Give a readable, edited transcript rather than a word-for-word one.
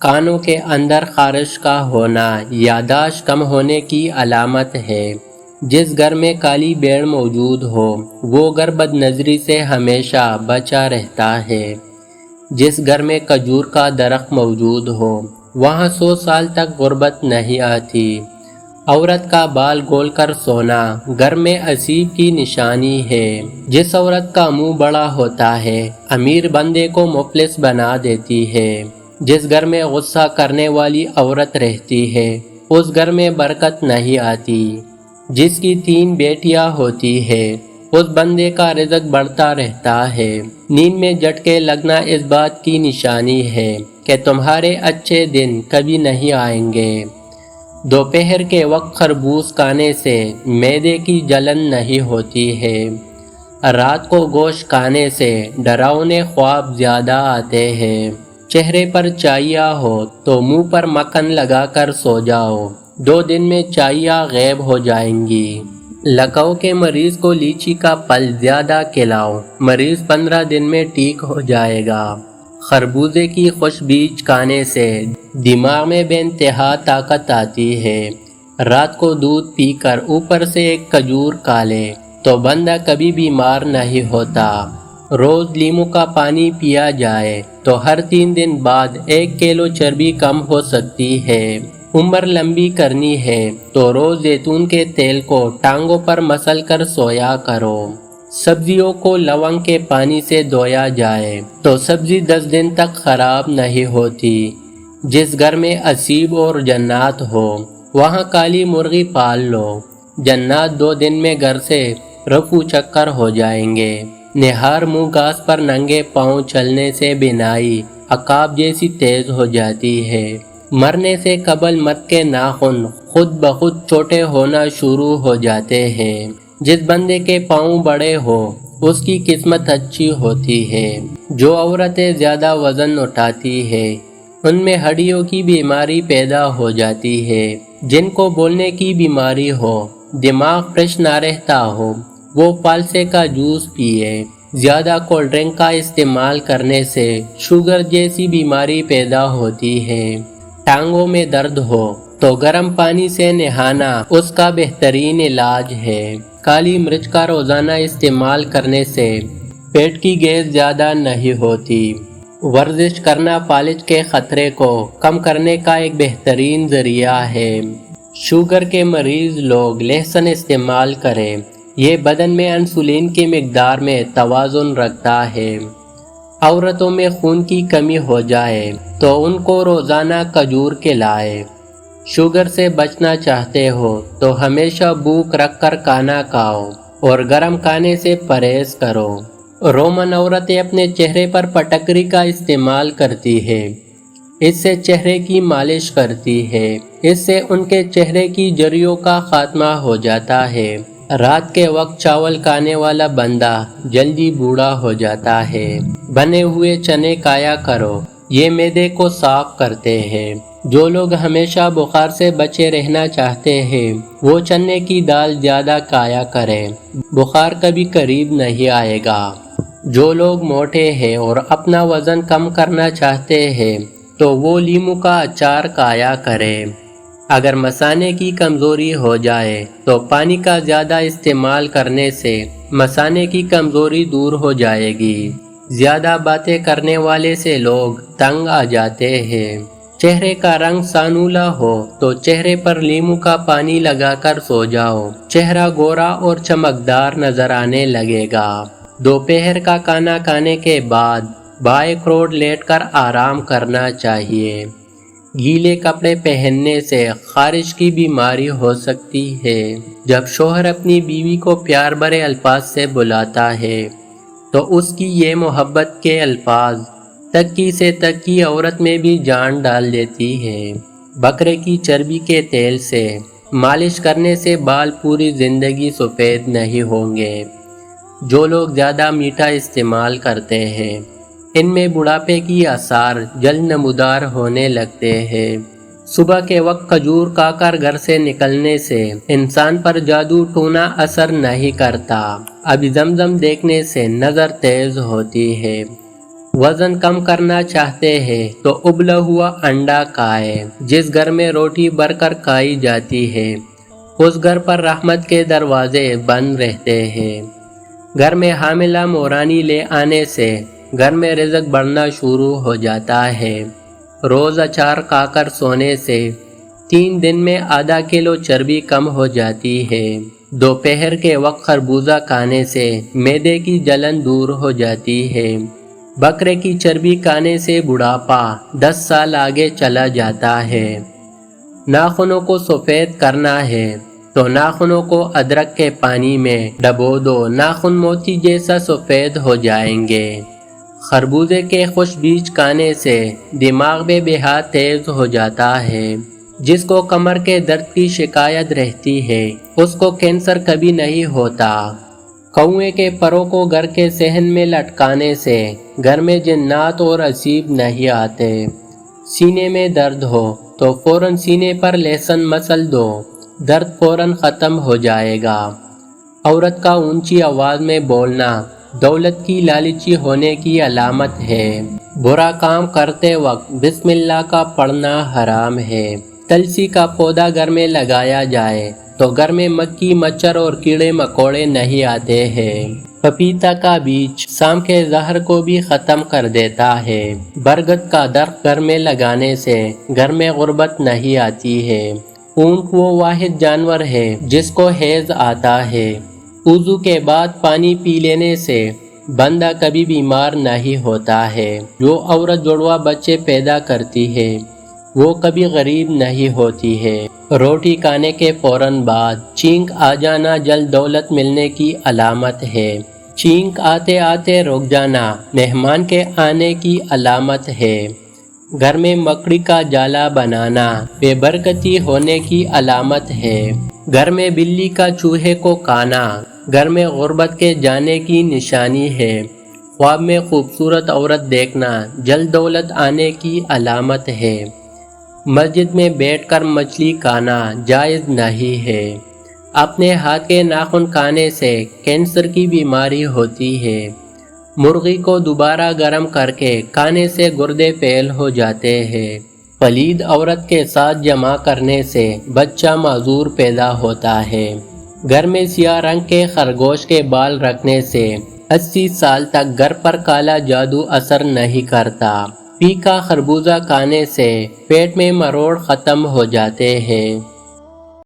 کانوں کے اندر خارش کا ہونا یادداشت کم ہونے کی علامت ہے۔ جس گھر میں کالی بیڑ موجود ہو وہ گھر بد نظری سے ہمیشہ بچا رہتا ہے۔ جس گھر میں کھجور کا درخت موجود ہو وہاں 100 سال تک غربت نہیں آتی۔ عورت کا بال گول کر سونا گھر میں اسیب کی نشانی ہے۔ جس عورت کا منہ بڑا ہوتا ہے امیر بندے کو مفلس بنا دیتی ہے۔ جس گھر میں غصہ کرنے والی عورت رہتی ہے اس گھر میں برکت نہیں آتی۔ جس کی 3 بیٹیاں ہوتی ہے اس بندے کا رزق بڑھتا رہتا ہے۔ نیند میں جھٹکے لگنا اس بات کی نشانی ہے کہ تمہارے اچھے دن کبھی نہیں آئیں گے۔ دوپہر کے وقت خربوز کھانے سے معدے کی جلن نہیں ہوتی ہے۔ رات کو گوشت کھانے سے ڈراؤنے خواب زیادہ آتے ہیں۔ چہرے پر چاہیہ ہو تو منہ پر مکھن لگا کر سو جاؤ، 2 دن میں چاہیہ غائب ہو جائیں گی۔ لکو کے مریض کو لیچی کا پھل زیادہ کھلاؤ، مریض 15 دن میں ٹھیک ہو جائے گا۔ خربوزے کی خوش بیج کھانے سے دماغ میں بے انتہا طاقت آتی ہے۔ رات کو دودھ پی کر اوپر سے ایک کھجور کھا لے تو بندہ کبھی بیمار نہیں ہوتا۔ روز لیمو کا پانی پیا جائے تو ہر 3 دن بعد 1 کلو چربی کم ہو سکتی ہے۔ عمر لمبی کرنی ہے تو روز زیتون کے تیل کو ٹانگوں پر مسل کر سویا کرو۔ سبزیوں کو لونگ کے پانی سے دھویا جائے تو سبزی 10 دن تک خراب نہیں ہوتی۔ جس گھر میں اسیب اور جنات ہو وہاں کالی مرغی پال لو، جنات 2 دن میں گھر سے رفو چکر ہو جائیں گے۔ نہار منہ گھاس پر ننگے پاؤں چلنے سے بینائی عقاب جیسی تیز ہو جاتی ہے۔ مرنے سے قبل مرد کے ناخن خود بخود چھوٹے ہونا شروع ہو جاتے ہیں۔ جس بندے کے پاؤں بڑے ہو اس کی قسمت اچھی ہوتی ہے۔ جو عورتیں زیادہ وزن اٹھاتی ہے ان میں ہڈیوں کی بیماری پیدا ہو جاتی ہے۔ جن کو بولنے کی بیماری ہو، دماغ فریش نہ رہتا ہو، وہ فالسے کا جوس پیے۔ زیادہ کولڈ ڈرنک کا استعمال کرنے سے شوگر جیسی بیماری پیدا ہوتی ہے۔ ٹانگوں میں درد ہو تو گرم پانی سے نہانا اس کا بہترین علاج ہے۔ کالی مرچ کا روزانہ استعمال کرنے سے پیٹ کی گیس زیادہ نہیں ہوتی۔ ورزش کرنا فالج کے خطرے کو کم کرنے کا ایک بہترین ذریعہ ہے۔ شوگر کے مریض لوگ لہسن استعمال کریں، یہ بدن میں انسولین کی مقدار میں توازن رکھتا ہے۔ عورتوں میں خون کی کمی ہو جائے تو ان کو روزانہ کھجور کھلائے۔ شوگر سے بچنا چاہتے ہو تو ہمیشہ بھوک رکھ کر کھانا کھاؤ اور گرم کھانے سے پرہیز کرو۔ رومن عورتیں اپنے چہرے پر پٹکری کا استعمال کرتی ہے، اس سے چہرے کی مالش کرتی ہے، اس سے ان کے چہرے کی جریوں کا خاتمہ ہو جاتا ہے۔ رات کے وقت چاول کھانے والا بندہ جلدی بوڑھا ہو جاتا ہے۔ بنے ہوئے چنے کھایا کرو، یہ معدے کو صاف کرتے ہیں۔ جو لوگ ہمیشہ بخار سے بچے رہنا چاہتے ہیں وہ چنے کی دال زیادہ کھایا کریں، بخار کبھی قریب نہیں آئے گا۔ جو لوگ موٹے ہیں اور اپنا وزن کم کرنا چاہتے ہیں تو وہ لیمو کا اچار کھایا کریں۔ اگر مثانے کی کمزوری ہو جائے تو پانی کا زیادہ استعمال کرنے سے مثانے کی کمزوری دور ہو جائے گی۔ زیادہ باتیں کرنے والے سے لوگ تنگ آ جاتے ہیں۔ چہرے کا رنگ سانولا ہو تو چہرے پر لیمو کا پانی لگا کر سو جاؤ، چہرہ گورا اور چمکدار نظر آنے لگے گا۔ دوپہر کا کھانا کھانے کے بعد بائیں کروڑ لیٹ کر آرام کرنا چاہیے۔ گیلے کپڑے پہننے سے خارش کی بیماری ہو سکتی ہے۔ جب شوہر اپنی بیوی کو پیار بھرے الفاظ سے بلاتا ہے تو اس کی یہ محبت کے الفاظ تکی سے تکی عورت میں بھی جان ڈال دیتی ہے۔ بکرے کی چربی کے تیل سے مالش کرنے سے بال پوری زندگی سفید نہیں ہوں گے۔ جو لوگ زیادہ میٹھا استعمال کرتے ہیں ان میں بڑھاپے کی آثار جلد نمودار ہونے لگتے ہیں۔ صبح کے وقت کھجور کھا کر گھر سے نکلنے سے انسان پر جادو ٹونا اثر نہیں کرتا۔ ابھی زمزم دیکھنے سے نظر تیز ہوتی ہے۔ وزن کم کرنا چاہتے ہیں تو ابلا ہوا انڈا کھائے۔ جس گھر میں روٹی بھر کر کھائی جاتی ہے اس گھر پر رحمت کے دروازے بند رہتے ہیں۔ گھر میں حاملہ مورانی لے آنے سے گھر میں رزق بڑھنا شروع ہو جاتا ہے۔ روز اچار کھا کر سونے سے 3 دن میں آدھا کلو چربی کم ہو جاتی ہے۔ دوپہر کے وقت خربوزہ کھانے سے معدے کی جلن دور ہو جاتی ہے۔ بکرے کی چربی کھانے سے بڑھاپا 10 سال آگے چلا جاتا ہے۔ ناخنوں کو سفید کرنا ہے تو ناخنوں کو ادرک کے پانی میں ڈبو دو، ناخن موتی جیسا سفید ہو جائیں گے۔ خربوزے کے خوش بیج کھانے سے دماغ میں بہت تیز ہو جاتا ہے۔ جس کو کمر کے درد کی شکایت رہتی ہے اس کو کینسر کبھی نہیں ہوتا۔ کوے کے پروں کو گھر کے صحن میں لٹکانے سے گھر میں جنات اور اسیب نہیں آتے۔ سینے میں درد ہو تو فوراً سینے پر لہسن مسل دو، درد فوراً ختم ہو جائے گا۔ عورت کا اونچی آواز میں بولنا دولت کی لالچی ہونے کی علامت ہے۔ برا کام کرتے وقت بسم اللہ کا پڑھنا حرام ہے۔ تلسی کا پودا گھر میں لگایا جائے تو گھر میں مکھی مچھر اور کیڑے مکوڑے نہیں آتے ہیں۔ پپیتا کا بیج سام کے زہر کو بھی ختم کر دیتا ہے۔ برگد کا درخت گھر میں لگانے سے گھر میں غربت نہیں آتی ہے۔ اونٹ وہ واحد جانور ہے جس کو حیض آتا ہے۔ وضو کے بعد پانی پی لینے سے بندہ کبھی بیمار نہیں ہوتا ہے۔ جو عورت جڑواں بچے پیدا کرتی ہے وہ کبھی غریب نہیں ہوتی ہے۔ روٹی کھانے کے فوراً بعد چینک آ جانا جلد دولت ملنے کی علامت ہے۔ چینک آتے آتے رک جانا مہمان کے آنے کی علامت ہے۔ گھر میں مکڑی کا جالا بنانا بے برکتی ہونے کی علامت ہے۔ گھر میں بلی کا چوہے کو کھانا گھر میں غربت کے جانے کی نشانی ہے۔ خواب میں خوبصورت عورت دیکھنا جلد دولت آنے کی علامت ہے۔ مسجد میں بیٹھ کر مچھلی کھانا جائز نہیں ہے۔ اپنے ہاتھ کے ناخن کھانے سے کینسر کی بیماری ہوتی ہے۔ مرغی کو دوبارہ گرم کر کے کھانے سے گردے فیل ہو جاتے ہیں۔ پلید عورت کے ساتھ جمع کرنے سے بچہ معذور پیدا ہوتا ہے۔ گھر میں سیاہ رنگ کے خرگوش کے بال رکھنے سے 80 سال تک گھر پر کالا جادو اثر نہیں کرتا۔ پھیکا خربوزہ کھانے سے پیٹ میں مروڑ ختم ہو جاتے ہیں۔